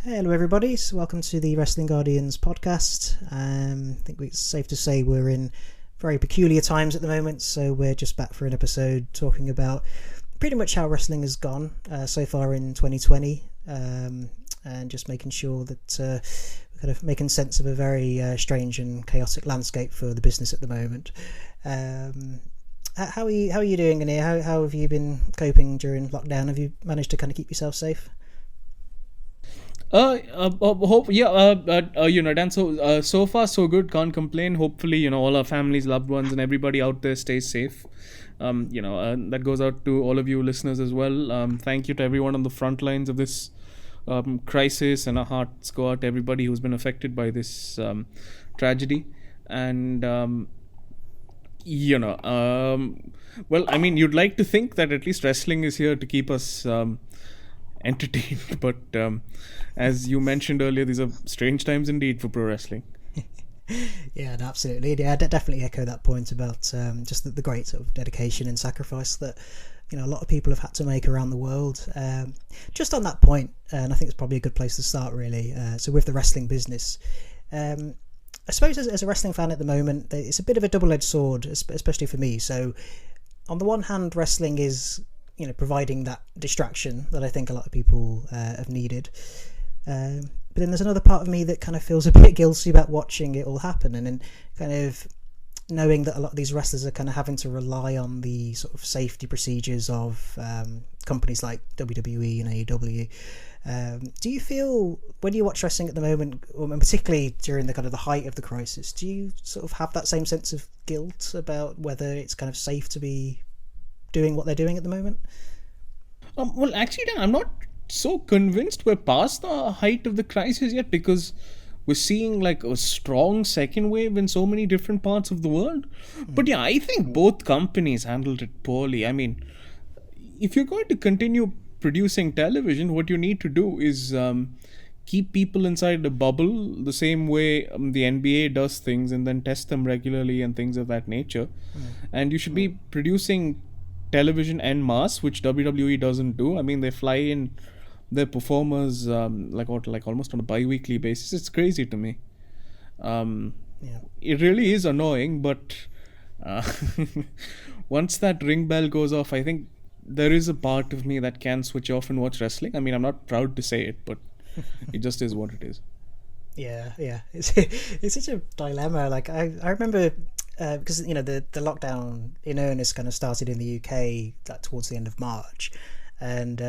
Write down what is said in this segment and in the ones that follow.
Hello everybody, so welcome to the Wrestling Guardians podcast. I think it's safe to say we're in very peculiar times at the moment, so we're just back for an episode talking about pretty much how wrestling has gone so far in 2020, and just making sure that we're kind of making sense of a very strange and chaotic landscape for the business at the moment. How are you doing, Anir? How have you been coping during lockdown? Have you managed to kind of keep yourself safe? Dan. So far so good. Can't complain. Hopefully, all our families, loved ones, and everybody out there stays safe. That goes out to all of you listeners as well. Thank you to everyone on the front lines of this crisis, and our hearts go out to everybody who's been affected by this tragedy. And well, I mean, you'd like to think that at least wrestling is here to keep us entertained, but as you mentioned earlier, these are strange times indeed for pro wrestling. Yeah, absolutely. Yeah, I definitely echo that point about just the great sort of dedication and sacrifice that a lot of people have had to make around the world. Just on that point, and I think it's probably a good place to start, really. So with the wrestling business, I suppose as a wrestling fan at the moment, it's a bit of a double-edged sword, especially for me. So on the one hand, wrestling is providing that distraction that I think a lot of people have needed. But then there's another part of me that kind of feels a bit guilty about watching it all happen, and then kind of knowing that a lot of these wrestlers are kind of having to rely on the sort of safety procedures of companies like WWE and AEW. Do you feel, when you watch wrestling at the moment, and particularly during the kind of the height of the crisis, do you sort of have that same sense of guilt about whether it's kind of safe to be doing what they're doing at the moment? Well, actually, Dan, I'm not so convinced we're past the height of the crisis yet, because we're seeing like a strong second wave in so many different parts of the world. But yeah, I think both companies handled it poorly. I mean, if you're going to continue producing television, what you need to do is keep people inside a bubble the same way the NBA does things, and then test them regularly and things of that nature. And you should be producing television en masse, which WWE doesn't do. I mean, they fly in their performers like almost on a bi-weekly basis. It's crazy to me. It really is annoying, but once that ring bell goes off, I think there is a part of me that can switch off and watch wrestling. I mean, I'm not proud to say it, but it just is what it is. Yeah, it's such a dilemma. Like I remember because the lockdown in earnest kind of started in the UK towards the end of March, and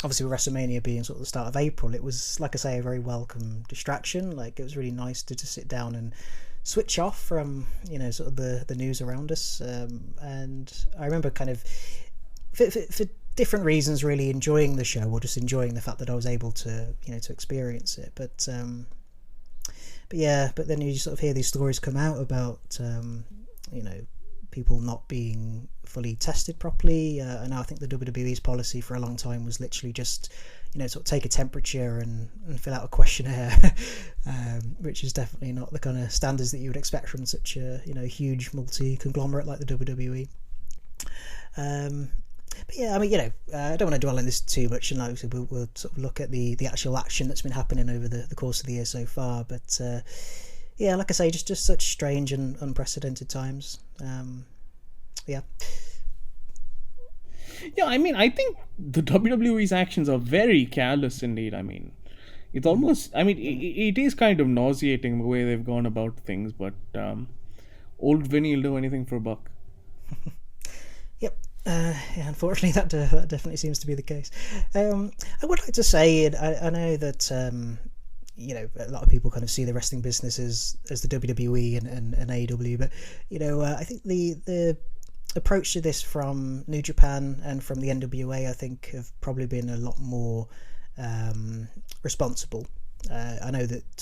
obviously with WrestleMania being sort of the start of April, it was, like I say, a very welcome distraction. Like, it was really nice to sit down and switch off from sort of the news around us, and I remember kind of for different reasons really enjoying the show, or just enjoying the fact that I was able to to experience it. But then you sort of hear these stories come out about people not being fully tested properly, and I think the WWE's policy for a long time was literally just sort of take a temperature and fill out a questionnaire, which is definitely not the kind of standards that you would expect from such a huge multi-conglomerate like the WWE. But yeah, I mean, I don't want to dwell on this too much, and so we'll sort of look at the actual action that's been happening over the course of the year so far. But yeah, like I say, just such strange and unprecedented times. Yeah. Yeah, I mean, I think the WWE's actions are very careless indeed. I mean, it's almost, I mean, it is kind of nauseating the way they've gone about things, but old Vinny will do anything for a buck. Yep. Yeah, unfortunately, that definitely seems to be the case. I would like to say, I know that a lot of people kind of see the wrestling business as the WWE and AEW, but I think the approach to this from New Japan and from the NWA, I think, have probably been a lot more responsible. I know that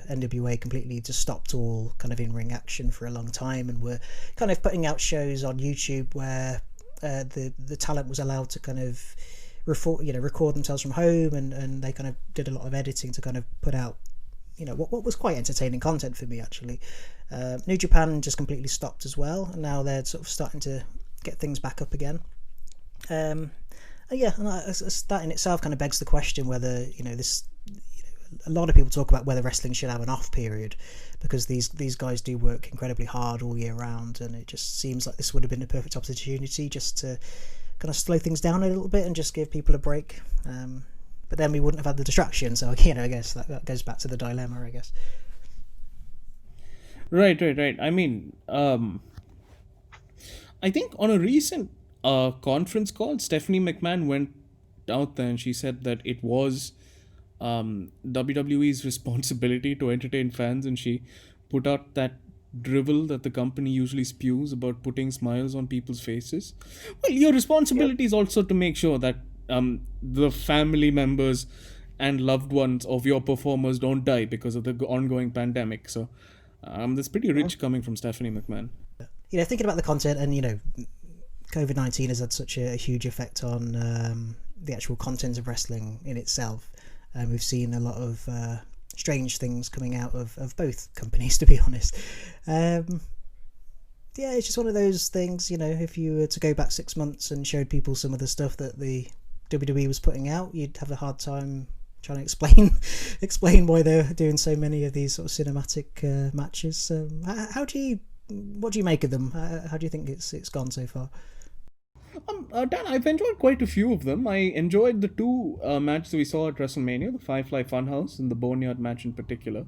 NWA completely just stopped all kind of in-ring action for a long time, and were kind of putting out shows on YouTube where the talent was allowed to kind of record themselves from home, and they kind of did a lot of editing to kind of put out what was quite entertaining content for me, actually. New Japan just completely stopped as well, and now they're sort of starting to get things back up again. Yeah, and that in itself kind of begs the question whether this a lot of people talk about whether wrestling should have an off period, because these guys do work incredibly hard all year round, and it just seems like this would have been a perfect opportunity just to kind of slow things down a little bit and just give people a break. But then we wouldn't have had the distraction, so I guess that goes back to the dilemma, I guess. Right. I mean, I think on a recent conference call, Stephanie McMahon went out there and she said that it was WWE's responsibility to entertain fans, and she put out that drivel that the company usually spews about putting smiles on people's faces. Well, your responsibility is also to make sure that the family members and loved ones of your performers don't die because of the ongoing pandemic. So that's pretty rich coming from Stephanie McMahon. Thinking about the content, and COVID-19 has had such a huge effect on the actual content of wrestling in itself. We've seen a lot of strange things coming out of both companies, to be honest. It's just one of those things, if you were to go back 6 months and showed people some of the stuff that the WWE was putting out, you'd have a hard time trying to explain why they're doing so many of these sort of cinematic matches. What do you make of them? How do you think it's gone so far? Dan, I've enjoyed quite a few of them. I enjoyed the two matches we saw at WrestleMania, the Firefly Funhouse and the Boneyard match in particular.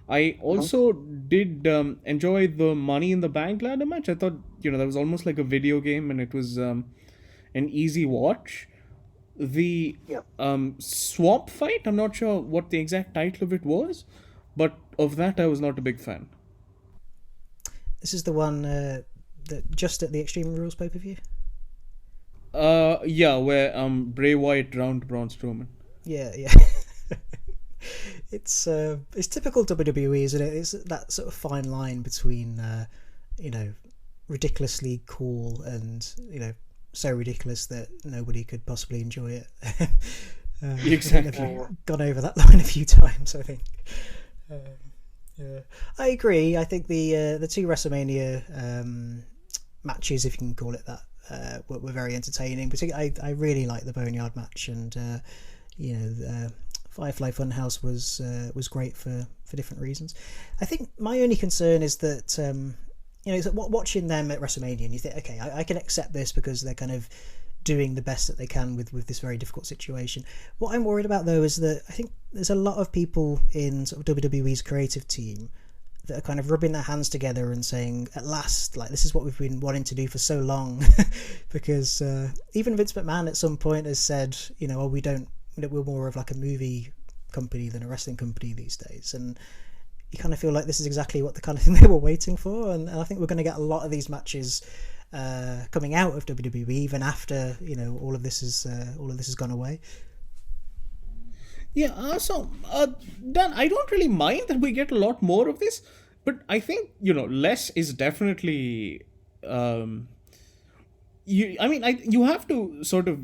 I also did enjoy the Money in the Bank ladder match. I thought, that was almost like a video game, and it was an easy watch. The swap fight, I'm not sure what the exact title of it was, but of that I was not a big fan. This is the one that just at the Extreme Rules pay-per-view? Where Bray Wyatt drowned Braun Strowman. Yeah. It's typical WWE, isn't it? It's that sort of fine line between ridiculously cool and so ridiculous that nobody could possibly enjoy it. Exactly. I've gone over that line a few times, I think. Yeah, I agree. I think the two WrestleMania matches, if you can call it that, were very entertaining. Particularly, I really like the Boneyard match, and Firefly Funhouse was great for different reasons. I think my only concern is that is that watching them at WrestleMania, and you think, okay, I can accept this because they're kind of doing the best that they can with this very difficult situation. What I'm worried about, though, is that I think there's a lot of people in sort of WWE's creative team that are kind of rubbing their hands together and saying, at last, like, this is what we've been wanting to do for so long. Because even Vince McMahon at some point has said, we're more of like a movie company than a wrestling company these days. And you kind of feel like this is exactly what the kind of thing they were waiting for. And I think we're going to get a lot of these matches coming out of WWE even after all of this has gone away. Yeah, so Dan, I don't really mind that we get a lot more of this, but I think less is definitely. You have to sort of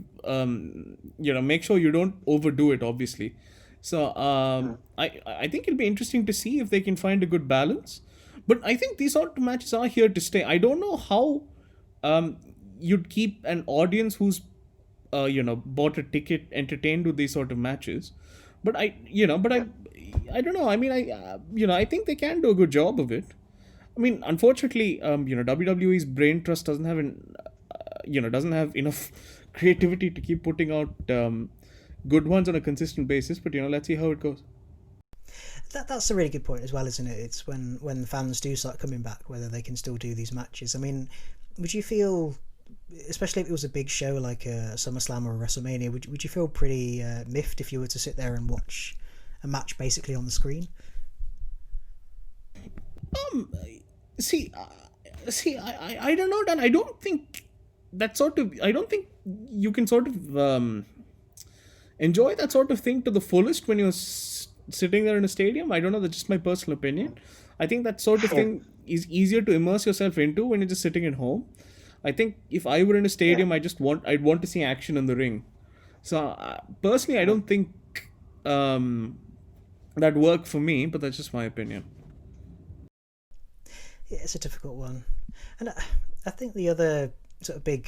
make sure you don't overdo it, obviously. So I think it'll be interesting to see if they can find a good balance. But I think these sort of matches are here to stay. I don't know how you'd keep an audience who's bought a ticket entertained with these sort of matches. But I don't know. I mean, I think they can do a good job of it. I mean, unfortunately, WWE's brain trust doesn't have enough creativity to keep putting out good ones on a consistent basis. But let's see how it goes. That's a really good point as well, isn't it? It's when the fans do start coming back, whether they can still do these matches. I mean, would you feel, especially if it was a big show like a SummerSlam or a WrestleMania, would you feel pretty miffed if you were to sit there and watch a match basically on the screen? I don't know, Dan. I don't think you can sort of enjoy that sort of thing to the fullest when you're sitting there in a stadium. I don't know. That's just my personal opinion. I think that sort of thing is easier to immerse yourself into when you're just sitting at home. I think if I were in a stadium, I'd want to see action in the ring. So personally, I don't think that worked for me, but that's just my opinion. Yeah, it's a difficult one, and I think the other sort of big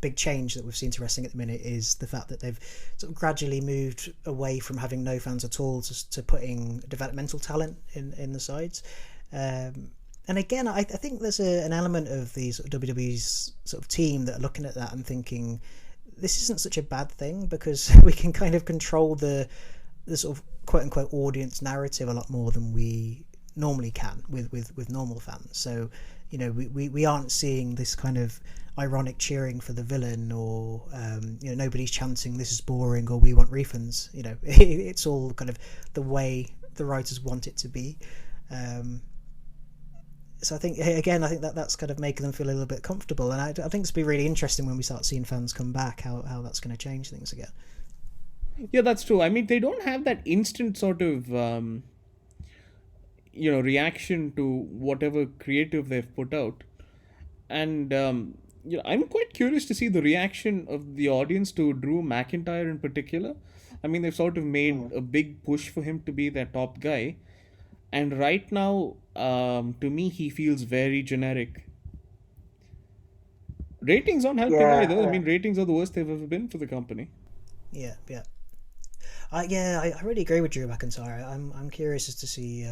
big change that we've seen to wrestling at the minute is the fact that they've sort of gradually moved away from having no fans at all to putting developmental talent in the sides. And again, I think there's an element of the sort of WWE's sort of team that are looking at that and thinking this isn't such a bad thing, because we can kind of control the sort of quote unquote audience narrative a lot more than we normally can with normal fans. So, you know, we aren't seeing this kind of ironic cheering for the villain, or you know, nobody's chanting this is boring or we want refunds. You know, it's all kind of the way the writers want it to be. So I think that's kind of making them feel a little bit comfortable, and I think it's be really interesting when we start seeing fans come back, how that's going to change things again. Yeah, that's true. I mean, they don't have that instant sort of reaction to whatever creative they've put out, and I'm quite curious to see the reaction of the audience to Drew McIntyre in particular. I mean, they've sort of made a big push for him to be their top guy, and right now, to me, he feels very generic. Ratings aren't helping either. I mean, ratings are the worst they've ever been for the company. Yeah. I really agree with Drew McIntyre. I'm curious as to see,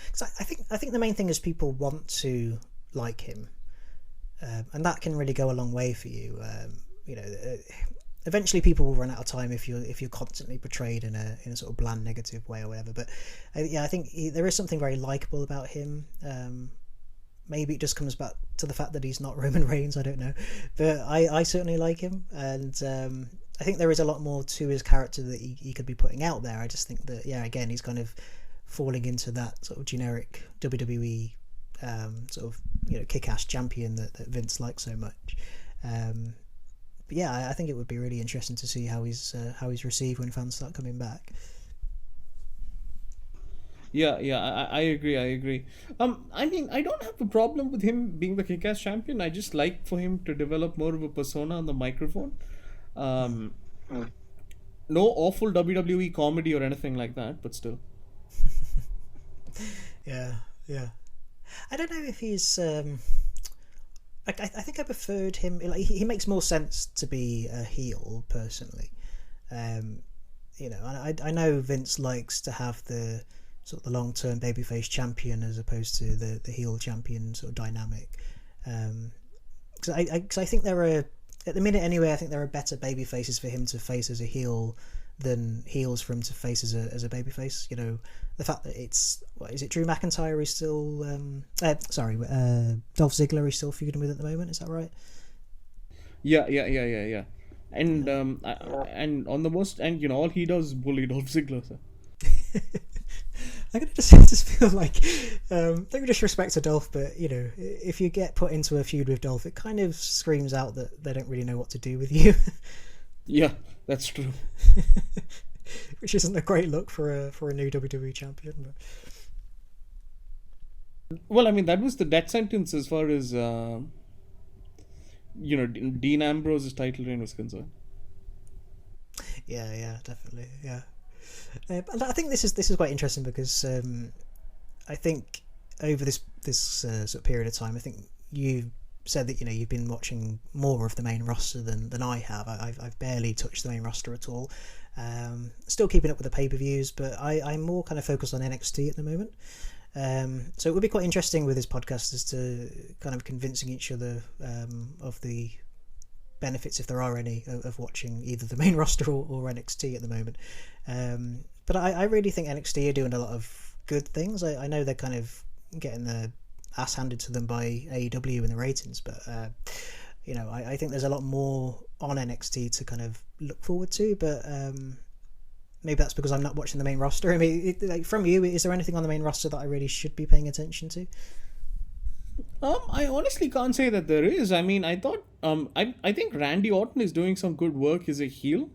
because I think the main thing is people want to like him, and that can really go a long way for you. You know, eventually people will run out of time if you're constantly portrayed in a sort of bland negative way or whatever. But I think there is something very likable about him. Maybe it just comes back to the fact that he's not Roman Reigns. I don't know, but I certainly like him, and I think there is a lot more to his character that he could be putting out there. I just think that, again, he's kind of falling into that sort of generic WWE sort of, you know, kick-ass champion that Vince likes so much. But I think it would be really interesting to see how he's received when fans start coming back. Yeah, I agree. I mean, I don't have a problem with him being the kick-ass champion. I just like for him to develop more of a persona on the microphone. No awful WWE comedy or anything like that, but still. Yeah. I don't know if he's. I think I preferred him. Like, he makes more sense to be a heel personally. You know, I know Vince likes to have the sort of the long-term babyface champion as opposed to the heel champion sort of dynamic. Because I think there are, at the minute anyway, I think there are better baby faces for him to face as a heel than heels for him to face as a babyface. You know, the fact that is it Drew McIntyre is still Dolph Ziggler is still feuding with at the moment, is that right? Yeah. And and on the most, and you know, all he does is bully Dolph Ziggler. So. I'm gonna just feel like no disrespect to Dolph, but you know, if you get put into a feud with Dolph, it kind of screams out that they don't really know what to do with you. Yeah, that's true. Which isn't a great look for a new WWE champion. But... Well, I mean, that was the death sentence as far as Dean Ambrose's title reign was concerned. Yeah, definitely, yeah. I think this is quite interesting because I think over this sort of period of time, I think you said that, you know, you've been watching more of the main roster than I have. I've barely touched the main roster at all. Still keeping up with the pay-per-views, but I'm more kind of focused on NXT at the moment. So it would be quite interesting with this podcast as to kind of convincing each other of the benefits, if there are any, of watching either the main roster or NXT at the moment. But I really think NXT are doing a lot of good things. I know they're kind of getting the ass handed to them by AEW in the ratings, but you know, I think there's a lot more on NXT to kind of look forward to. But maybe that's because I'm not watching the main roster. I mean, like, from you, is there anything on the main roster that I really should be paying attention to? I honestly can't say that there is. I mean, I thought I think Randy Orton is doing some good work as a heel,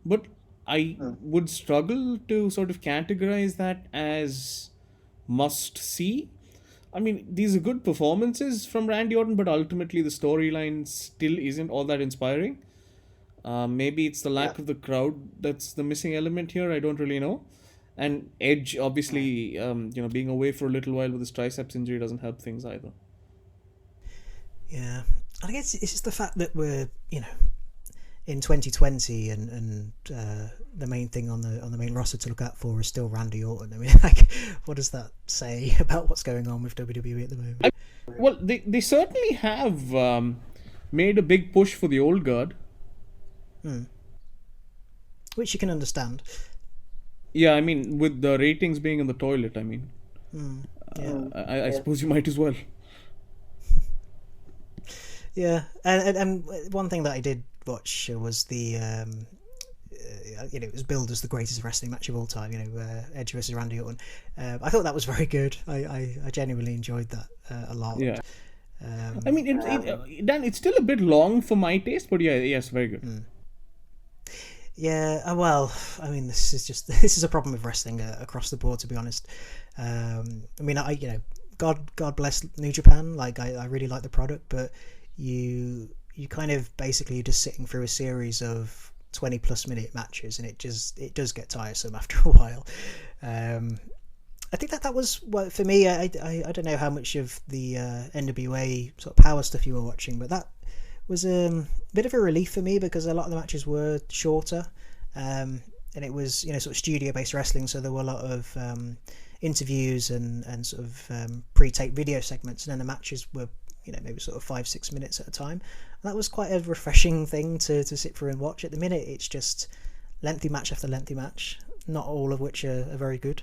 but I would struggle to sort of categorize that as must see. I mean, these are good performances from Randy Orton, but ultimately the storyline still isn't all that inspiring. Maybe it's the lack of the crowd that's the missing element here. I don't really know. And Edge, obviously, being away for a little while with his triceps injury doesn't help things either. Yeah, I guess it's just the fact that we're, in 2020 and the main thing on the main roster to look out for is still Randy Orton. I mean, like, what does that say about what's going on with WWE at the moment? Well, they certainly have made a big push for the old guard. Which you can understand. Yeah, I mean, with the ratings being in the toilet, I mean, I suppose you might as well. Yeah, and one thing that I did watch was the it was billed as the greatest wrestling match of all time. Edge versus Randy Orton. I thought that was very good. I genuinely enjoyed that a lot. Yeah. I mean, Dan, it's still a bit long for my taste, but yes, very good. Yeah, well, I mean, this is a problem with wrestling across the board, to be honest. I mean, God bless New Japan. Like, I really like the product, but you kind of basically just sitting through a series of 20+ minute matches, and it does get tiresome after a while. I think that was what for me. I don't know how much of the NWA sort of power stuff you were watching, but that was a bit of a relief for me because a lot of the matches were shorter, and it was sort of studio based wrestling, so there were a lot of interviews and sort of pre-tape video segments, and then the matches were maybe sort of 5-6 minutes at a time. And that was quite a refreshing thing to sit through and watch. At the minute, it's just lengthy match after lengthy match, not all of which are very good.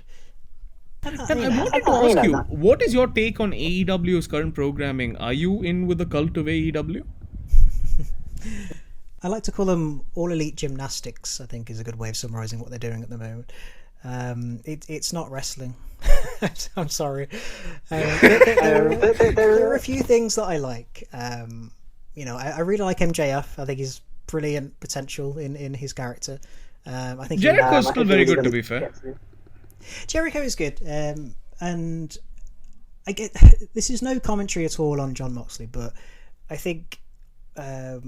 And I wanted to ask you, what is your take on AEW's current programming? Are you in with the cult of AEW? I like to call them all elite gymnastics, I think is a good way of summarising what they're doing at the moment. It's not wrestling. I'm sorry. There are a few things that I like. I really like MJF. I think he's brilliant potential in his character. I think Jericho's still very good, to be fair. Jericho is good, and I get this is no commentary at all on Jon Moxley, but I think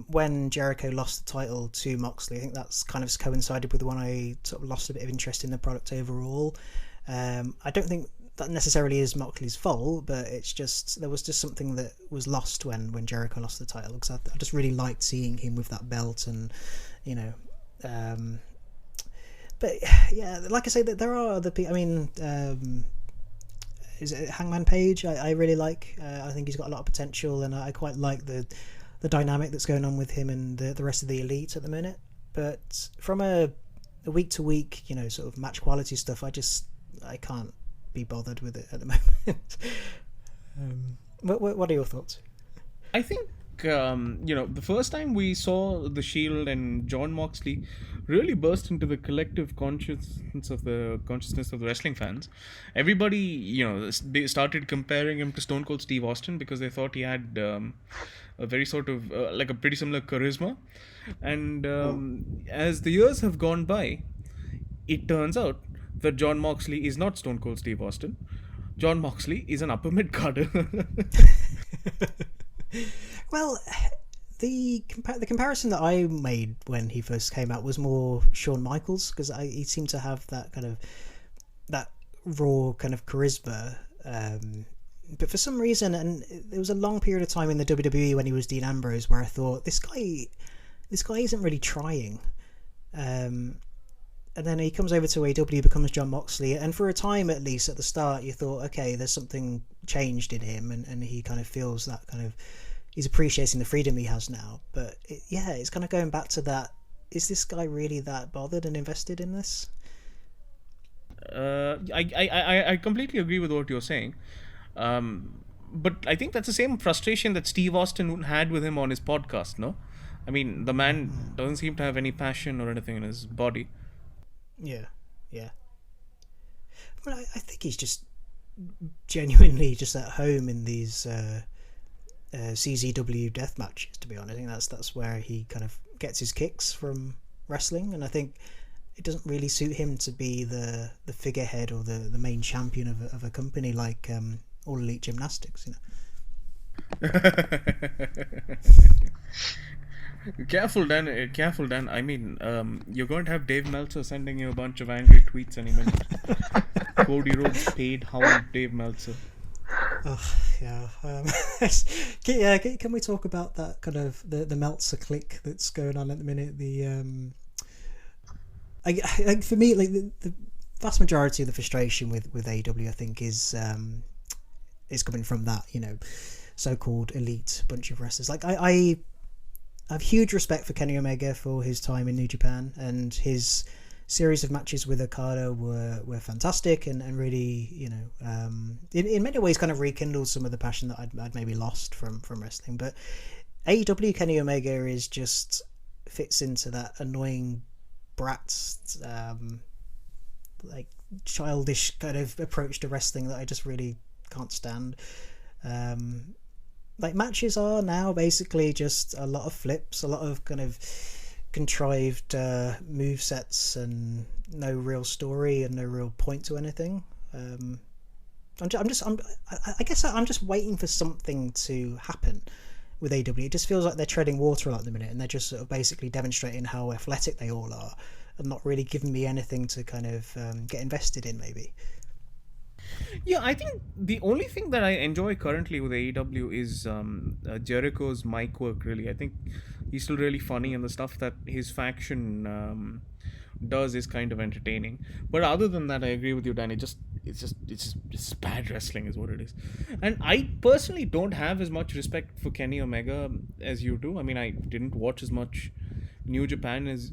when Jericho lost the title to Moxley, I think that's kind of coincided with when I sort of lost a bit of interest in the product overall. I don't think that necessarily is Moxley's fault, but it's just there was just something that was lost when Jericho lost the title, because I just really liked seeing him with that belt, and but yeah, like I say, that there are other people. I mean, is it Hangman Page? I really like. I think he's got a lot of potential, and I quite like the dynamic that's going on with him and the rest of the elite at the minute. But from a week to week, sort of match quality stuff, I can't be bothered with it at the moment. What are your thoughts? I think the first time we saw the Shield and Jon Moxley really burst into the collective consciousness of the wrestling fans, everybody started comparing him to Stone Cold Steve Austin because they thought he had a very sort of like a pretty similar charisma. And as the years have gone by, it turns out that Jon Moxley is not Stone Cold Steve Austin. Jon Moxley is an upper mid-carder. Well, the comparison that I made when he first came out was more Shawn Michaels, because he seemed to have that kind of that raw kind of charisma. But for some reason, and there was a long period of time in the WWE when he was Dean Ambrose where I thought this guy isn't really trying. And then he comes over to AEW, becomes Jon Moxley, and for a time at least at the start you thought, okay, there's something changed in him, and he kind of feels that kind of, he's appreciating the freedom he has now. But it's kind of going back to that, is this guy really that bothered and invested in this? I completely agree with what you're saying. But I think that's the same frustration that Steve Austin had with him on his podcast, no? I mean, the man doesn't seem to have any passion or anything in his body. Yeah. Well, I think he's just genuinely just at home in these CZW death matches, to be honest. I think that's where he kind of gets his kicks from wrestling, and I think it doesn't really suit him to be the figurehead or the main champion of a company like All Elite Gymnastics, Careful, Dan. I mean, you're going to have Dave Meltzer sending you a bunch of angry tweets any minute. Cody Rhodes paid hound Dave Meltzer. Oh, yeah. Can we talk about that kind of the Meltzer click that's going on at the minute? Like for me, like the vast majority of the frustration with AEW, I think, is coming from that, so-called elite bunch of wrestlers. Like I have huge respect for Kenny Omega for his time in New Japan, and his series of matches with Okada were fantastic and really, in many ways kind of rekindled some of the passion that I'd maybe lost from wrestling. But AEW Kenny Omega is just fits into that annoying brat, like childish kind of approach to wrestling that I just really can't stand. Like matches are now basically just a lot of flips, a lot of kind of contrived move sets, and no real story and no real point to anything. I guess I'm just waiting for something to happen with AEW. It just feels like they're treading water a lot at the minute, and they're just sort of basically demonstrating how athletic they all are, and not really giving me anything to kind of get invested in, maybe. Yeah, I think the only thing that I enjoy currently with AEW is Jericho's mic work. Really, I think he's still really funny, and the stuff that his faction does is kind of entertaining. But other than that, I agree with you, Dan. It's bad wrestling, is what it is. And I personally don't have as much respect for Kenny Omega as you do. I mean, I didn't watch as much New Japan as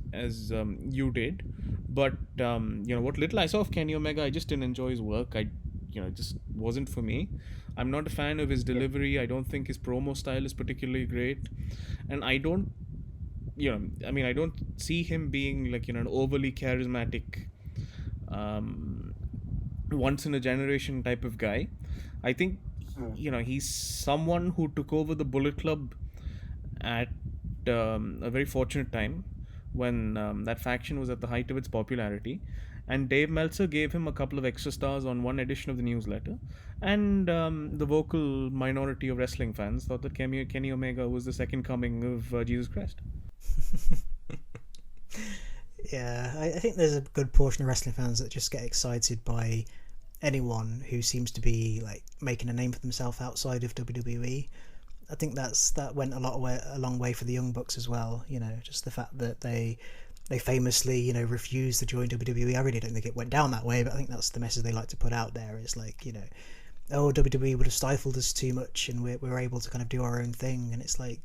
you did, but what little I saw of Kenny Omega, I just didn't enjoy his work. It just wasn't for me. I'm not a fan of his delivery. I don't think his promo style is particularly great, and I don't see him being like an overly charismatic, once in a generation type of guy. I think he's someone who took over the Bullet Club at a very fortunate time when that faction was at the height of its popularity, and Dave Meltzer gave him a couple of extra stars on one edition of the newsletter, and the vocal minority of wrestling fans thought that Kenny Omega was the second coming of Jesus Christ. Yeah, I think there's a good portion of wrestling fans that just get excited by anyone who seems to be like making a name for themselves outside of WWE. I think that went a long way for the Young Bucks as well. Just the fact that they famously refused to join WWE. I really don't think it went down that way, but I think that's the message they like to put out there. Is like oh, WWE would have stifled us too much, and we're able to kind of do our own thing. And it's like,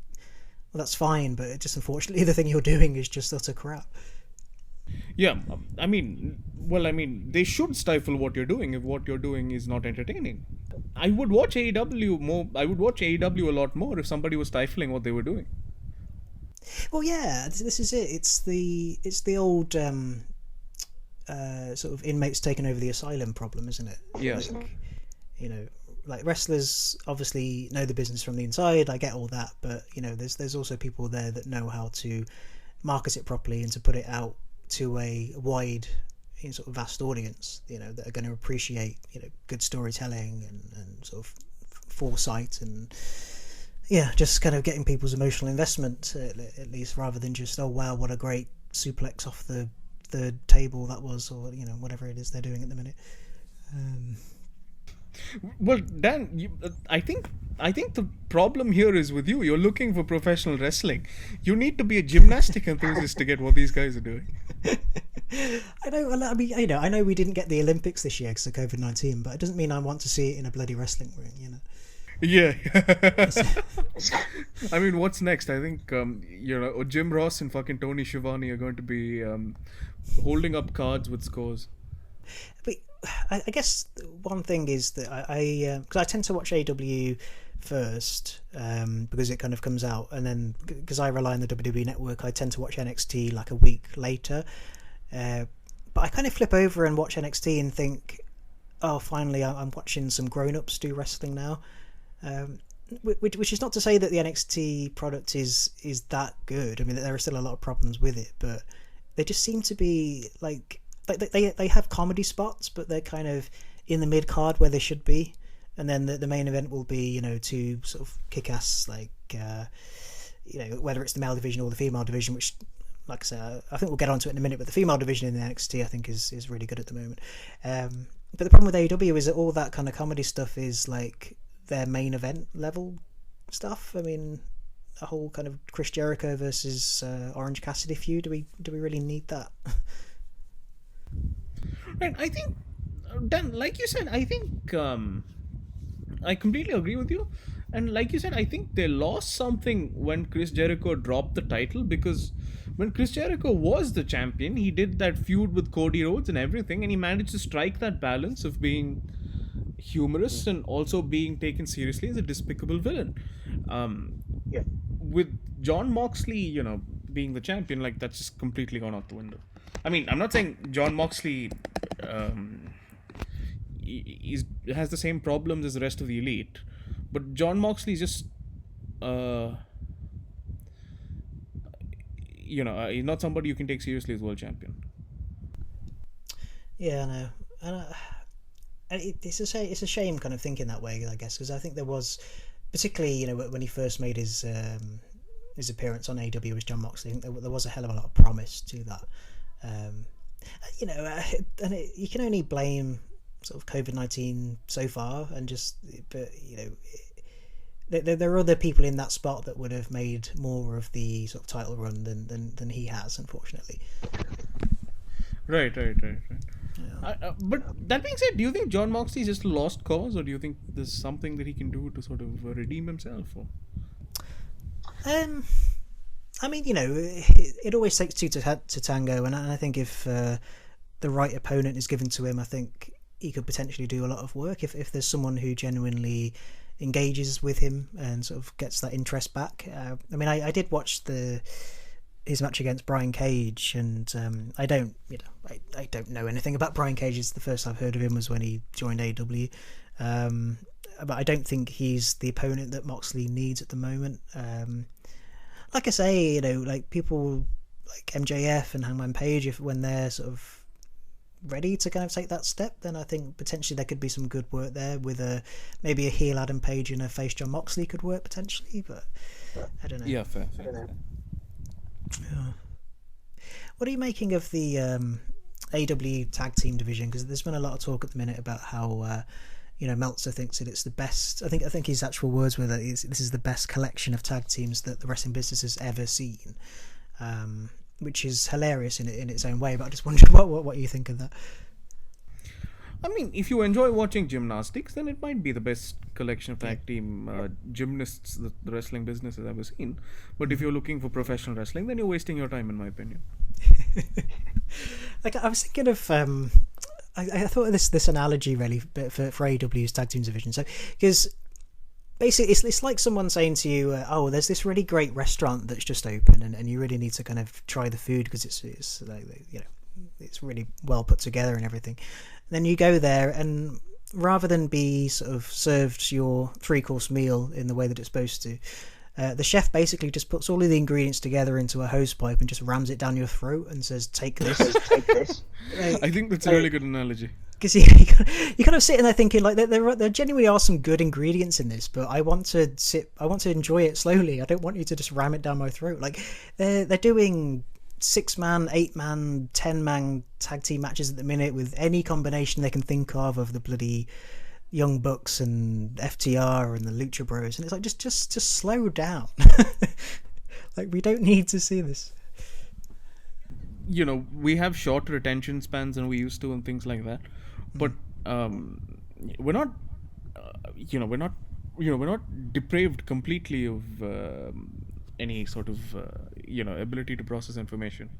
well, that's fine, but it just unfortunately the thing you're doing is just utter crap. Yeah, I mean, they should stifle what you're doing if what you're doing is not entertaining. I would watch AEW more. I would watch AEW a lot more if somebody was stifling what they were doing. Well, yeah, this is it. It's the old sort of inmates taking over the asylum problem, isn't it? Yeah. Like wrestlers obviously know the business from the inside. I get all that, but there's also people there that know how to market it properly and to put it out to a wide, sort of vast audience. That are going to appreciate good storytelling and sort of foresight and just kind of getting people's emotional investment at least, rather than just, oh wow, what a great suplex off the table that was, or whatever it is they're doing at the minute. Well, Dan, I think the problem here is with you. You're looking for professional wrestling. You need to be a gymnastic enthusiast to get what these guys are doing. I know. I mean, I know we didn't get the Olympics this year because of COVID-19, but it doesn't mean I want to see it in a bloody wrestling ring. Yeah. I mean, what's next? I think Jim Ross and fucking Tony Schiavone are going to be holding up cards with scores. But I guess one thing is that because I tend to watch AEW first because it kind of comes out, and then because I rely on the WWE network, I tend to watch NXT like a week later. But I kind of flip over and watch NXT and think, oh, finally I'm watching some grown-ups do wrestling now. Which is not to say that the NXT product is that good. I mean, there are still a lot of problems with it, but they just seem to be like they have comedy spots, but they're kind of in the mid card where they should be, and then the main event will be two sort of kick-ass, like whether it's the male division or the female division, which, like I said, I think we'll get onto it in a minute, but the female division in the NXT I think is really good at the moment. But the problem with AEW is that all that kind of comedy stuff is like their main event level stuff. I mean, a whole kind of Chris Jericho versus Orange Cassidy feud. Do we really need that? Right. I think, Dan, like you said, I think I completely agree with you. And like you said, I think they lost something when Chris Jericho dropped the title, because when Chris Jericho was the champion, he did that feud with Cody Rhodes and everything, and he managed to strike that balance of being humorous and also being taken seriously as a despicable villain. Yeah. With John Moxley, being the champion, like, that's just completely gone out the window. I mean, I'm not saying John Moxley has the same problems as the rest of the elite, but John Moxley is just, he's not somebody you can take seriously as world champion. Yeah, I know. And it's a shame kind of thinking that way, I guess, because I think there was, particularly when he first made his appearance on AEW as John Moxley, I think there was a hell of a lot of promise to that. You can only blame sort of COVID-19 so far, but there are other people in that spot that would have made more of the sort of title run than he has, unfortunately. Right. Yeah. But that being said, do you think John Moxley is just a lost cause, or do you think there's something that he can do to sort of redeem himself? Or? I mean, it always takes two to tango, and I think if the right opponent is given to him, I think he could potentially do a lot of work if there's someone who genuinely engages with him and sort of gets that interest back. I mean, I did watch his match against Brian Cage, and I don't know anything about Brian Cage. It's the first I've heard of him was when he joined AEW, but I don't think he's the opponent that Moxley needs at the moment. Like I say, like people like MJF and Hangman Page, when they're sort of ready to kind of take that step, then I think potentially there could be some good work there with maybe a heel Adam Page and a face John Moxley could work potentially, but I don't know. Yeah, fair. Yeah. What are you making of the AEW tag team division? Because there's been a lot of talk at the minute about how Meltzer thinks that it's the best. I think his actual words were that this is the best collection of tag teams that the wrestling business has ever seen, which is hilarious in its own way. But I just wondered what you think of that. I mean, if you enjoy watching gymnastics, then it might be the best collection of tag team gymnasts that the wrestling business has ever seen. But if you're looking for professional wrestling, then you're wasting your time, in my opinion. Like I was thinking of, I thought of this analogy really for AEW's tag team division. So, because basically it's like someone saying to you, there's this really great restaurant that's just open, and you really need to kind of try the food because it's like, it's really well put together and everything. Then you go there, and rather than be sort of served your 3-course meal in the way that it's supposed to, the chef basically just puts all of the ingredients together into a hose pipe and just rams it down your throat and says, "Take this." Take this. I think that's a really good analogy. Because you kind of sitting there thinking like there genuinely are some good ingredients in this, but I want to enjoy it slowly. I don't want you to just ram it down my throat. Like they're doing 6-man, 8-man, 10-man tag team matches at the minute with any combination they can think of the bloody Young Bucks and FTR and the Lucha Bros, and it's like just slow down. Like we don't need to see this. We have shorter attention spans than we used to and things like that, but we're not depraved completely of any sort of ability to process information.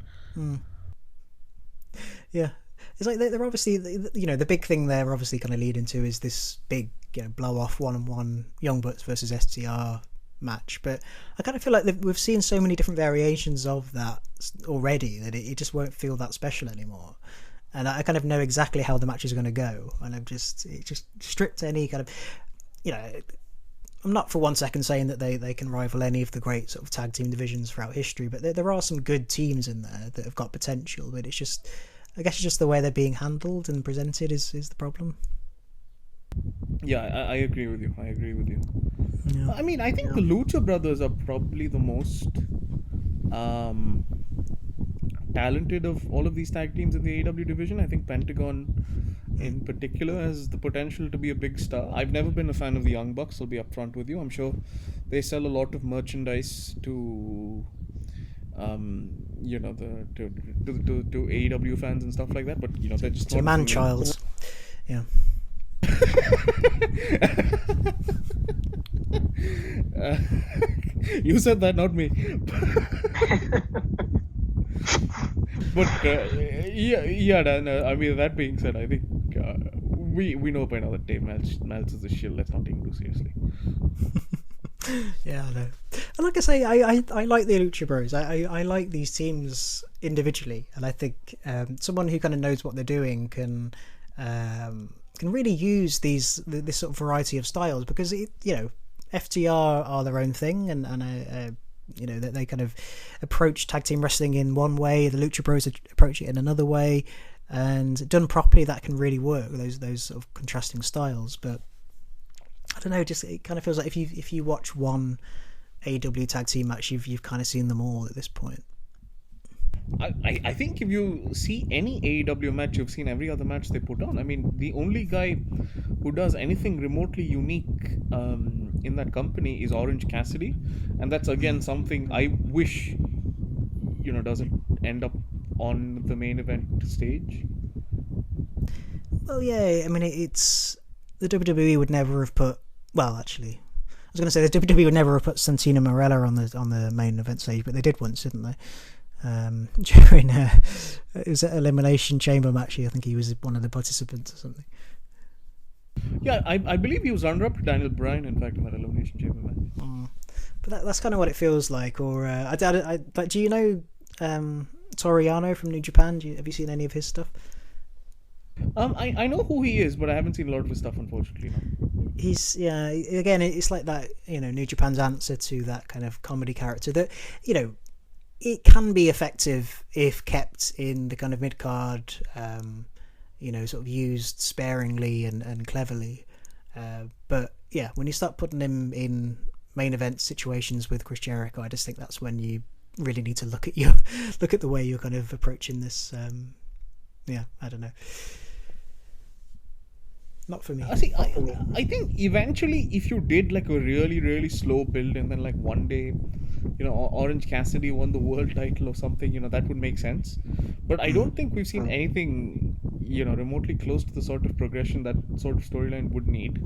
Yeah, it's like they're obviously the big thing they're obviously kind of leading to is this big blow off 1-on-1 Young Bucks versus STR match, but I kind of feel like we've seen so many different variations of that already that it just won't feel that special anymore. And I kind of know exactly how the match is going to go, and it just stripped any kind of I'm not for one second saying that they can rival any of the great sort of tag team divisions throughout history, but there are some good teams in there that have got potential, but I guess it's just the way they're being handled and presented is the problem. Yeah, I agree with you. Yeah. I mean, I think the Lucha Brothers are probably the most talented of all of these tag teams in the AEW division. I think Pentagon in particular has the potential to be a big star. I've never been a fan of the Young Bucks, I'll be upfront with you. I'm sure they sell a lot of merchandise to the to AEW fans and stuff like that, but they're just It's your not for man me. child. Yeah. You said that, not me. But yeah, Dan, I mean, that being said, I think we know by now that Dave Meltz is a shill. Let's not take him too seriously. Yeah, I know. And like I say, I like the Lucha Bros. I like these teams individually, and I think someone who kind of knows what they're doing can really use this sort of variety of styles, because FTR are their own thing, and they kind of approach tag team wrestling in one way. The Lucha Bros approach it in another way, and done properly, that can really work. Those sort of contrasting styles, but I don't know. Just it kind of feels like if you watch one AEW tag team match, you've kind of seen them all at this point. I think if you see any AEW match, you've seen every other match they put on. I mean, the only guy who does anything remotely unique in that company is Orange Cassidy, and that's again something I wish doesn't end up on the main event stage. Well, yeah, I mean, it's the WWE would never have put. Well, actually, I was going to say the WWE would never have put Santino Marella on the main event stage, but they did once, didn't they? During it was an Elimination Chamber match. I think he was one of the participants or something. Yeah, I believe he was runner-up to Daniel Bryan, in fact, in that Elimination Chamber match. But that's kind of what it feels like. Or but do you know Toriano from New Japan? Have you seen any of his stuff? I know who he is, but I haven't seen a lot of his stuff, unfortunately. No. He's again, it's like that. New Japan's answer to that kind of comedy character that it can be effective if kept in the kind of mid card, sort of used sparingly and cleverly. But yeah, when you start putting him in main event situations with Chris Jericho, I just think that's when you really need to look at the way you're kind of approaching this. I don't know. Not for me. I think eventually, if you did like a really, really slow build, and then like one day, Orange Cassidy won the world title or something, that would make sense. But I don't think we've seen anything, remotely close to the sort of progression that sort of storyline would need.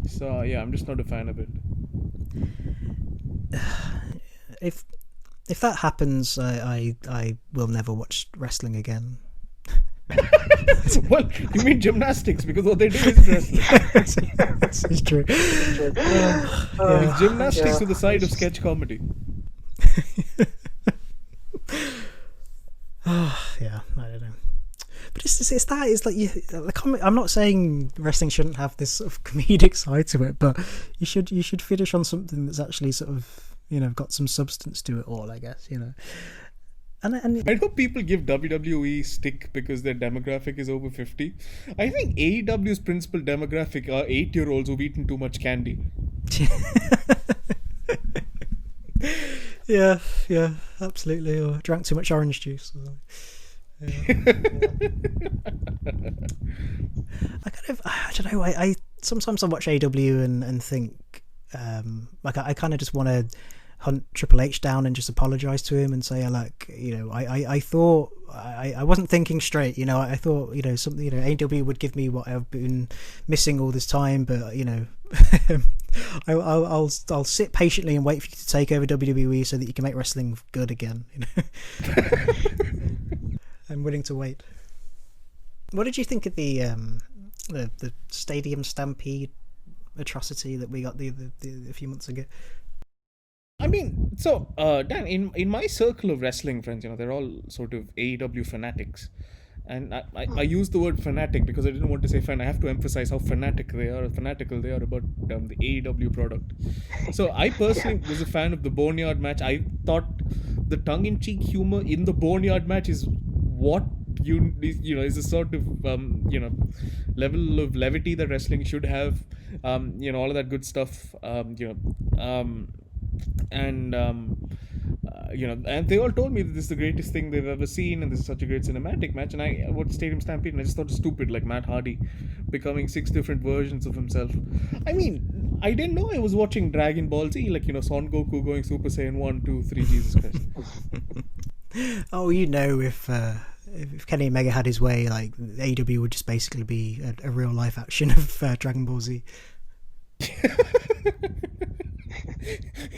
So yeah, I'm just not a fan of it. If that happens, I will never watch wrestling again. Well, you mean gymnastics, because what they do is wrestling. This is true. It's gymnastics to the side of sketch comedy. Yeah, I don't know. But it's like I'm not saying wrestling shouldn't have this sort of comedic side to it, but you should finish on something that's actually sort of got some substance to it all, I guess. And I know people give WWE stick because their demographic is over 50. I think AEW's principal demographic are 8-year-olds who've eaten too much candy. Yeah, absolutely. Or drank too much orange juice. Yeah. I don't know. I sometimes I watch AEW and think I kind of just want to hunt Triple H down and just apologize to him and say, I thought I wasn't thinking straight. I thought something AEW would give me what I've been missing all this time, but I'll sit patiently and wait for you to take over WWE so that you can make wrestling good again. I'm willing to wait. What did you think of the Stadium Stampede atrocity that we got a few months ago? I mean, so Dan, in my circle of wrestling friends, they're all sort of AEW fanatics, and I use the word fanatic because I didn't want to say fan. I have to emphasize how fanatical they are about the AEW product. So I personally was a fan of the Boneyard match. I thought the tongue-in-cheek humor in the Boneyard match is what is a sort of level of levity that wrestling should have. All of that good stuff. And and they all told me that this is the greatest thing they've ever seen, and this is such a great cinematic match. And I watched Stadium Stampede, and I just thought it's stupid, like Matt Hardy becoming 6 different versions of himself. I mean, I didn't know I was watching Dragon Ball Z, like Son Goku going Super Saiyan 1, 2, 3, Jesus Christ. Oh, if Kenny Omega had his way, like AEW would just basically be a real life action of Dragon Ball Z.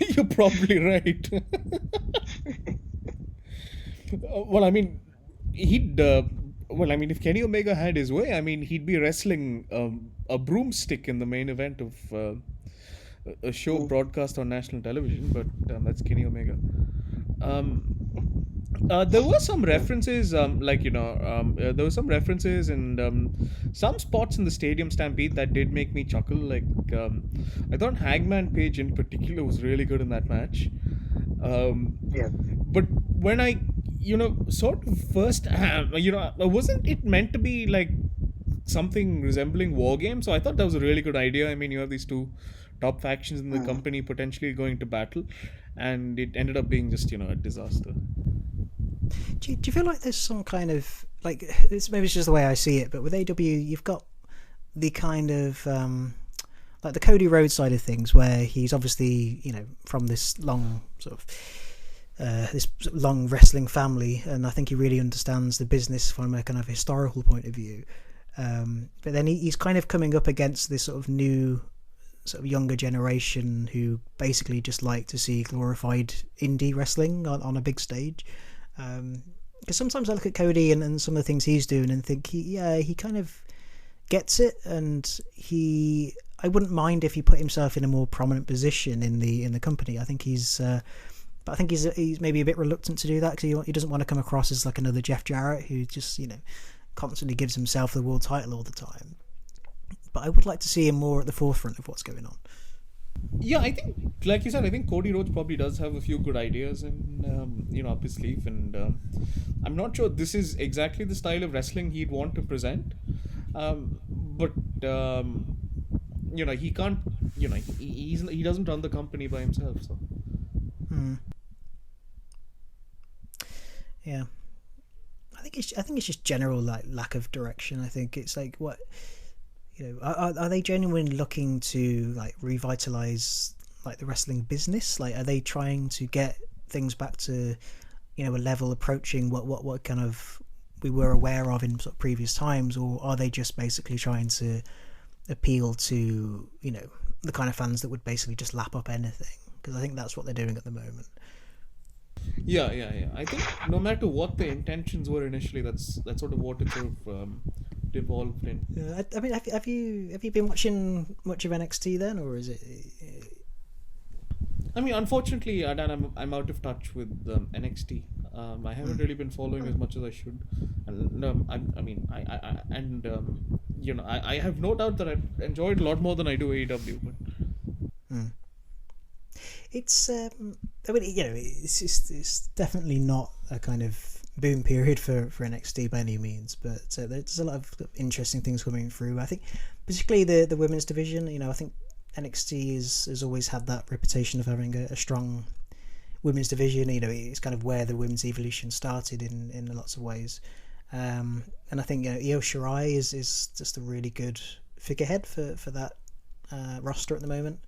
You're probably right. Well, I mean, if Kenny Omega had his way, I mean, he'd be wrestling a broomstick in the main event of a show broadcast on national television. But that's Kenny Omega. There were some references, there were some references and some spots in the Stadium Stampede that did make me chuckle. Like, I thought Hangman Page in particular was really good in that match. But when I, sort of first, wasn't it meant to be like something resembling War Games? So I thought that was a really good idea. I mean, you have these two top factions in the company potentially going to battle, and it ended up being just, a disaster. Do you feel like there's some kind of, like, maybe it's just the way I see it, but with AW you've got the kind of like the Cody Rhodes side of things, where he's obviously from this long sort of long wrestling family, and I think he really understands the business from a kind of historical point of view, but then he's kind of coming up against this sort of new sort of younger generation who basically just like to see glorified indie wrestling on a big stage. Because sometimes I look at Cody and some of the things he's doing and think he kind of gets it, and I wouldn't mind if he put himself in a more prominent position in the company. I think he's maybe a bit reluctant to do that because he doesn't want to come across as like another Jeff Jarrett who just constantly gives himself the world title all the time. But I would like to see him more at the forefront of what's going on. Yeah, I think, like you said, I think Cody Rhodes probably does have a few good ideas up his sleeve, and I'm not sure this is exactly the style of wrestling he'd want to present. But he can't. He doesn't run the company by himself. So. Yeah, I think it's just general like lack of direction. I think it's like what. Are they genuinely looking to like revitalize like the wrestling business? Like, are they trying to get things back to a level approaching what kind of we were aware of in sort of previous times, or are they just basically trying to appeal to the kind of fans that would basically just lap up anything? Because I think that's what they're doing at the moment. Yeah. I think no matter what the intentions were initially, that's sort of what it sort of devolved in. Yeah, I mean, have you been watching much of NXT then, or is it? I mean, unfortunately, Adan, I'm out of touch with NXT. I haven't really been following as much as I should, and I have no doubt that I've enjoyed a lot more than I do AEW. But it's it's definitely not a kind of boom period for NXT by any means, but there's a lot of interesting things coming through. I think particularly the women's division. I think NXT has always had that reputation of having a strong women's division. It's kind of where the women's evolution started in lots of ways, and I think Io Shirai is just a really good figurehead for that roster at the moment.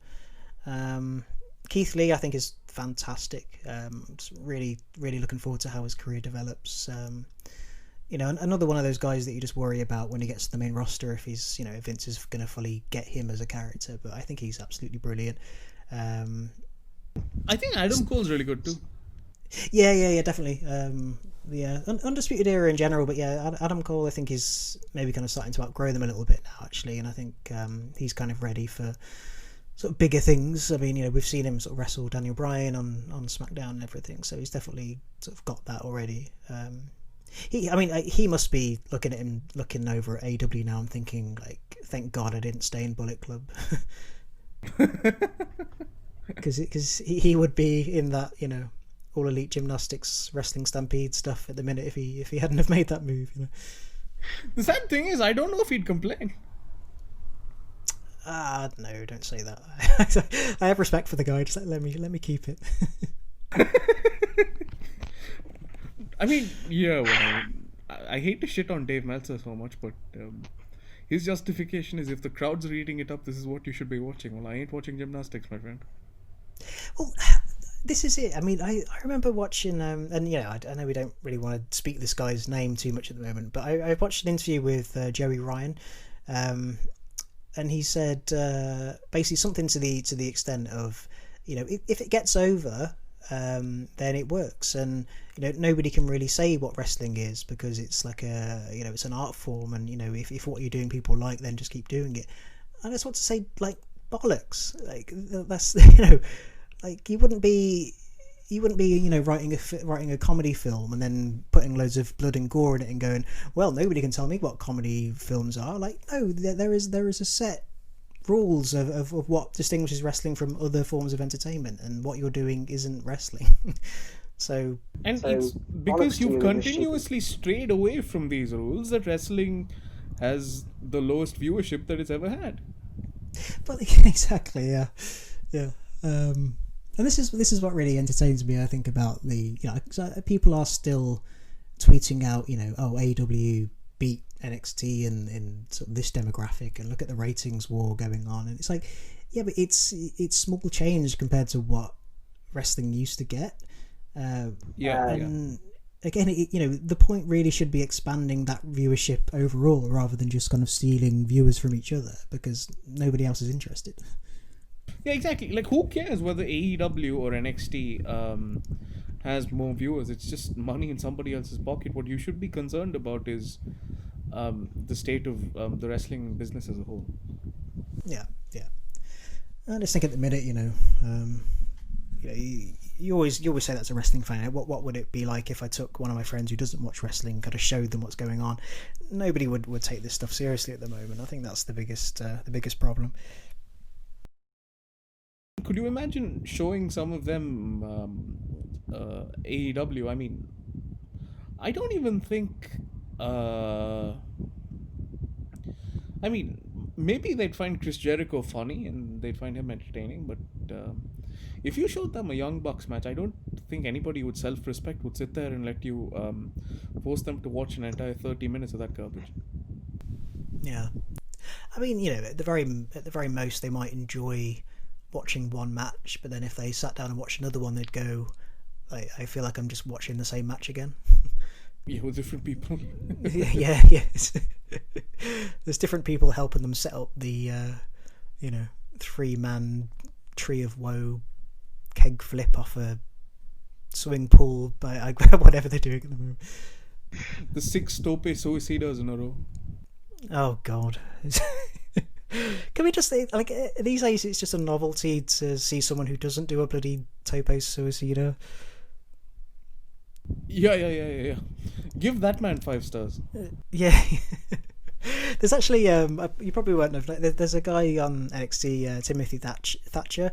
Keith Lee, I think, is fantastic. Just really looking forward to how his career develops. Another one of those guys that you just worry about when he gets to the main roster, if he's, if Vince is going to fully get him as a character. But I think he's absolutely brilliant. I think Adam Cole's really good too. Yeah, definitely. Undisputed Era in general, but yeah, Adam Cole, I think, is maybe kind of starting to outgrow them a little bit now, actually, and I think he's kind of ready for sort of bigger things. I mean, we've seen him sort of wrestle Daniel Bryan on SmackDown and everything, so he's definitely sort of got that already. He must be looking at him, looking over at AEW now and thinking, like, thank God I didn't stay in Bullet Club. Because he would be in that, All Elite Gymnastics Wrestling Stampede stuff at the minute if he hadn't have made that move. The sad thing is, I don't know if he'd complain. No, don't say that. I have respect for the guy. Just let me keep it. I mean, yeah, well, I hate to shit on Dave Meltzer so much, but his justification is if the crowds are eating it up, this is what you should be watching. Well, I ain't watching gymnastics, my friend. Well, this is it. I mean, I remember watching, and I know we don't really want to speak this guy's name too much at the moment, but I watched an interview with Joey Ryan, and he said basically something to the extent of, if it gets over, then it works, and nobody can really say what wrestling is because it's like it's an art form, and if what you're doing people like, then just keep doing it. I just want to say, like, bollocks. Like, that's like you wouldn't be writing a comedy film and then putting loads of blood and gore in it and going, well, nobody can tell me what comedy films are. Like, no, there is a set rules of what distinguishes wrestling from other forms of entertainment, and what you're doing isn't wrestling. So it's because you've continuously strayed away from these rules that wrestling has the lowest viewership that it's ever had. But exactly, yeah. And this is what really entertains me, I think, about the people are still tweeting out, AEW beat NXT in sort of this demographic, and look at the ratings war going on, and it's like, yeah, but it's small change compared to what wrestling used to get. And again, the point really should be expanding that viewership overall, rather than just kind of stealing viewers from each other because nobody else is interested. Yeah, exactly. Like, who cares whether AEW or NXT has more viewers? It's just money in somebody else's pocket. What you should be concerned about is the state of the wrestling business as a whole. Yeah. I just think at the minute, you always say that's a wrestling fan. What would it be like if I took one of my friends who doesn't watch wrestling, kind of showed them what's going on? Nobody would take this stuff seriously at the moment. I think that's the biggest problem. Could you imagine showing some of them AEW? I mean, I don't even think. I mean, maybe they'd find Chris Jericho funny and they'd find him entertaining, but if you showed them a Young Bucks match, I don't think anybody with self-respect would sit there and let you force them to watch an entire 30 minutes of that garbage. Yeah, I mean, at the very most, they might enjoy watching one match, but then if they sat down and watched another one, they'd go, I feel like I'm just watching the same match again. Yeah, with different people. yeah. There's different people helping them set up the 3-man Tree of Woe keg flip off a swimming pool, by whatever they're doing at the moment. The 6 tope suicidas in a row. Oh god. Can we just say, like, these days it's just a novelty to see someone who doesn't do a bloody tope suicida? Yeah. Give that man 5 stars. Yeah. There's actually you probably won't know. There's a guy on NXT, Timothy Thatcher,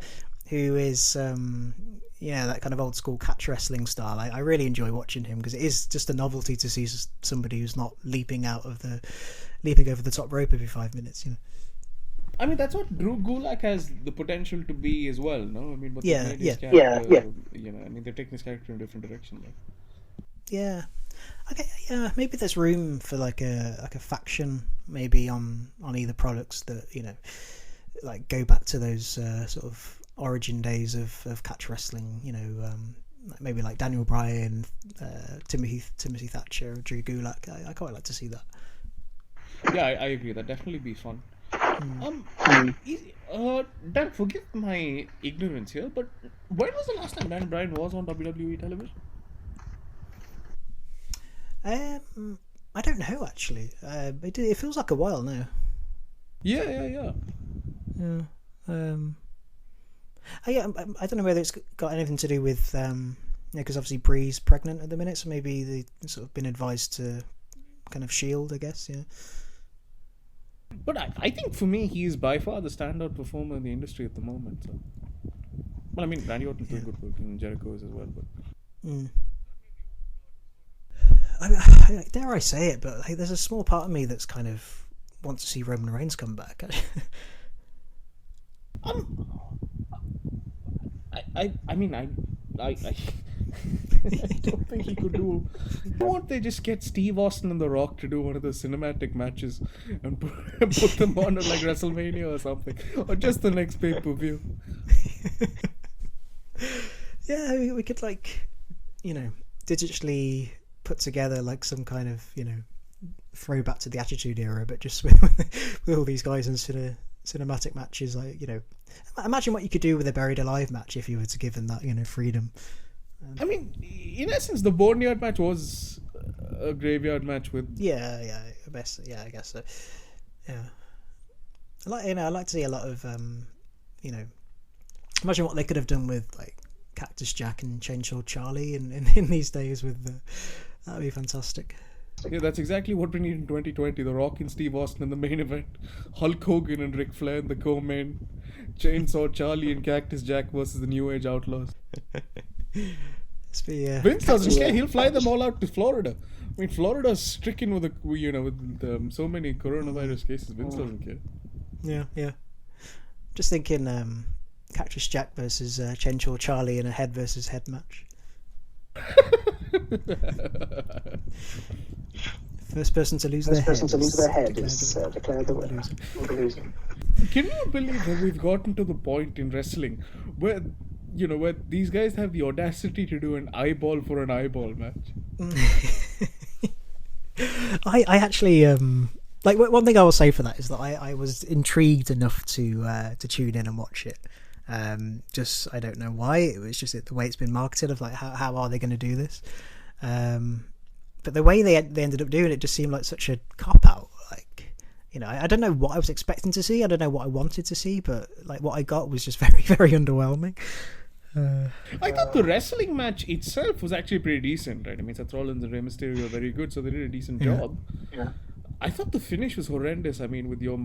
who is that kind of old school catch wrestling style. I really enjoy watching him because it is just a novelty to see somebody who's not leaping over the top rope every 5 minutes. I mean, that's what Drew Gulak has the potential to be as well, no? I mean, but yeah. I mean, they're taking his character in a different direction. Like. Yeah. Okay. Yeah. Maybe there's room for like a faction, maybe on either products that like go back to those sort of origin days of catch wrestling. Maybe like Daniel Bryan, Timothy Thatcher, Drew Gulak. I quite like to see that. Yeah, I agree. That'd definitely be fun. Dan, forgive my ignorance here, but when was the last time Daniel Bryan was on WWE television? I don't know actually. It feels like a while now. Yeah. I don't know whether it's got anything to do with because obviously Bree's pregnant at the minute, so maybe they've sort of been advised to kind of shield, I guess. Yeah. But I think for me, he's by far the standout performer in the industry at the moment. So. Well, I mean, Randy Orton's doing good work and Jericho is as well. But dare I say it, but there's a small part of me that's kind of wants to see Roman Reigns come back. I don't think he could do. Why won't they just get Steve Austin and The Rock to do one of the cinematic matches and put them on at like WrestleMania or something, or just the next pay-per-view? Yeah, we could like, digitally put together like some kind of throwback to the Attitude Era, but just with all these guys in cinematic matches. Like imagine what you could do with a Buried Alive match if you were to give them that freedom. I mean, in essence, the Boneyard match was a graveyard match with. I guess so. Yeah, I'd like to see a lot of imagine what they could have done with like Cactus Jack and Chainsaw Charlie in these days with that'd be fantastic. Yeah, that's exactly what we need in 2020. The Rock and Steve Austin in the main event, Hulk Hogan and Ric Flair in the co-main, Chainsaw Charlie and Cactus Jack versus the New Age Outlaws. Vince doesn't care. He'll fly them all out to Florida. I mean, Florida's stricken with so many coronavirus cases. Vince doesn't care. Yeah. Just thinking, Cactus Jack versus Chainsaw Charlie in a head versus head match. First person to lose their head is declared the loser. Can you believe that we've gotten to the point in wrestling where these guys have the audacity to do an eyeball for an eyeball match? I actually like one thing I will say for that is that I was intrigued enough to tune in and watch it. Just I don't know why, it was just the way it's been marketed of like how are they going to do this, but the way they ended up doing it just seemed like such a cop out. Like I don't know what I was expecting to see, I don't know what I wanted to see, but like what I got was just very, very underwhelming. I thought the wrestling match itself was actually pretty decent, right? I mean, Seth Rollins and Rey Mysterio are very good, so they did a decent job. Yeah. I thought the finish was horrendous. I mean, with your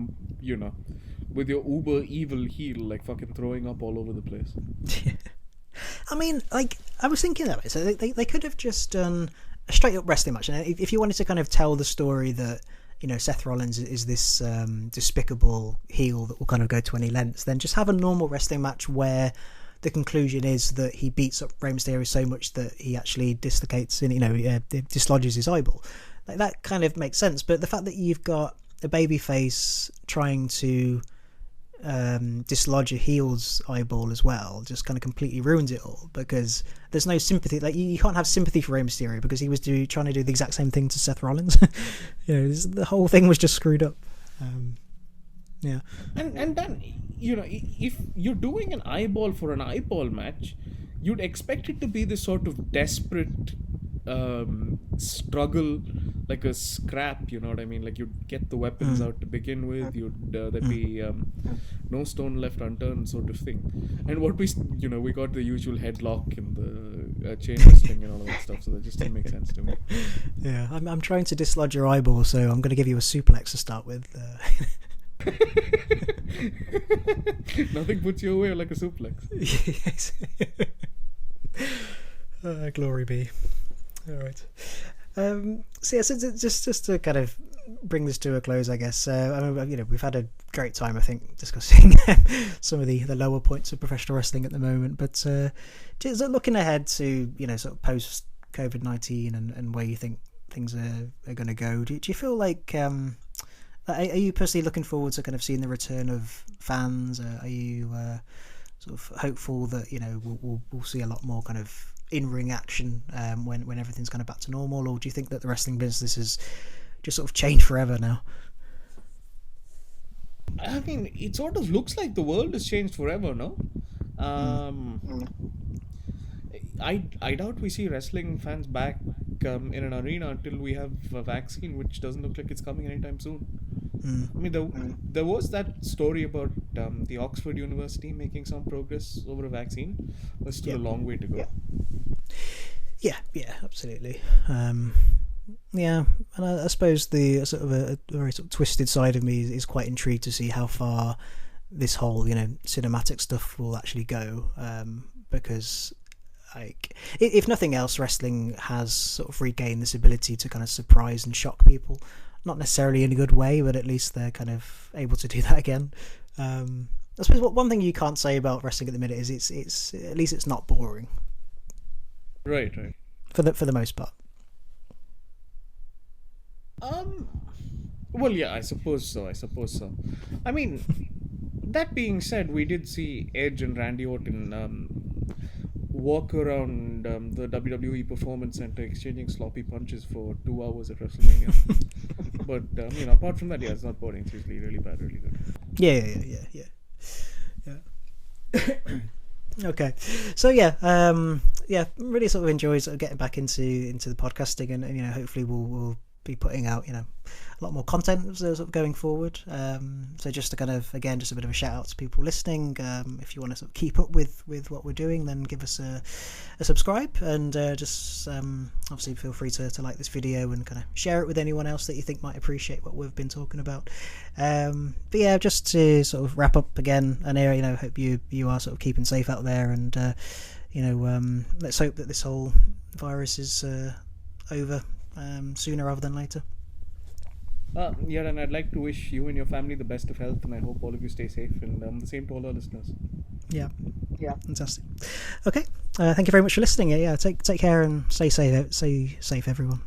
uber evil heel like fucking throwing up all over the place. I mean, like I was thinking that way. So they could have just done a straight up wrestling match, and if you wanted to kind of tell the story that Seth Rollins is this despicable heel that will kind of go to any lengths, then just have a normal wrestling match where the conclusion is that he beats up Rey Mysterio so much that he actually dislocates and dislodges his eyeball. Like that kind of makes sense. But the fact that you've got a babyface trying to dislodge a heel's eyeball as well just kind of completely ruins it all, because there's no sympathy. Like you can't have sympathy for Rey Mysterio because he was trying to do the exact same thing to Seth Rollins. The whole thing was just screwed up. Yeah. And then if you're doing an eyeball for an eyeball match, you'd expect it to be this sort of desperate struggle, like a scrap, you know what I mean? Like you'd get the weapons out to begin with, there'd be no stone left unturned sort of thing. And what we got the usual headlock and the chain wrestling and all of that stuff, so that just didn't make sense to me. Yeah, I'm trying to dislodge your eyeball, so I'm going to give you a suplex to start with. Nothing puts you away like a suplex. Yes. Glory be. All right. So just to kind of bring this to a close, I guess. We've had a great time, I think, discussing some of the lower points of professional wrestling at the moment. But just looking ahead to sort of post COVID-19 and where you think things are going to go. Do you feel like are you personally looking forward to kind of seeing the return of fans? Are you sort of hopeful that we'll see a lot more kind of in-ring action when everything's kind of back to normal, or do you think that the wrestling business has just sort of changed forever now? I mean, it sort of looks like the world has changed forever, no? I doubt we see wrestling fans back in an arena until we have a vaccine, which doesn't look like it's coming anytime soon. I mean, there was that story about the Oxford University making some progress over a vaccine. There's still a long way to go. Yeah, absolutely. And I suppose the sort of a very sort of twisted side of me is quite intrigued to see how far this whole cinematic stuff will actually go, because like if nothing else, wrestling has sort of regained this ability to kind of surprise and shock people, not necessarily in a good way, but at least they're kind of able to do that again. I suppose one thing you can't say about wrestling at the minute is it's at least it's not boring. Right, right. for the most part. Um. Well, yeah, I suppose so. I suppose so. I mean, that being said, we did see Edge and Randy Orton walk around the WWE Performance Center exchanging sloppy punches for 2 hours at WrestleMania. But apart from that, yeah, it's not boring. It's usually really bad, really good. Yeah. Okay, so really sort of enjoy sort of getting back into the podcasting, and hopefully we'll be putting out a lot more content sort of going forward. So just to kind of, again, just a bit of a shout out to people listening. If you want to sort of keep up with what we're doing, then give us a subscribe, and just obviously feel free to like this video and kind of share it with anyone else that you think might appreciate what we've been talking about. But yeah, just to sort of wrap up again, and here, hope you are sort of keeping safe out there, and let's hope that this whole virus is over sooner rather than later. Yeah, and I'd like to wish you and your family the best of health, and I hope all of you stay safe, and the same to all our listeners. Yeah, fantastic. Okay, thank you very much for listening. Yeah, take care and stay safe, everyone.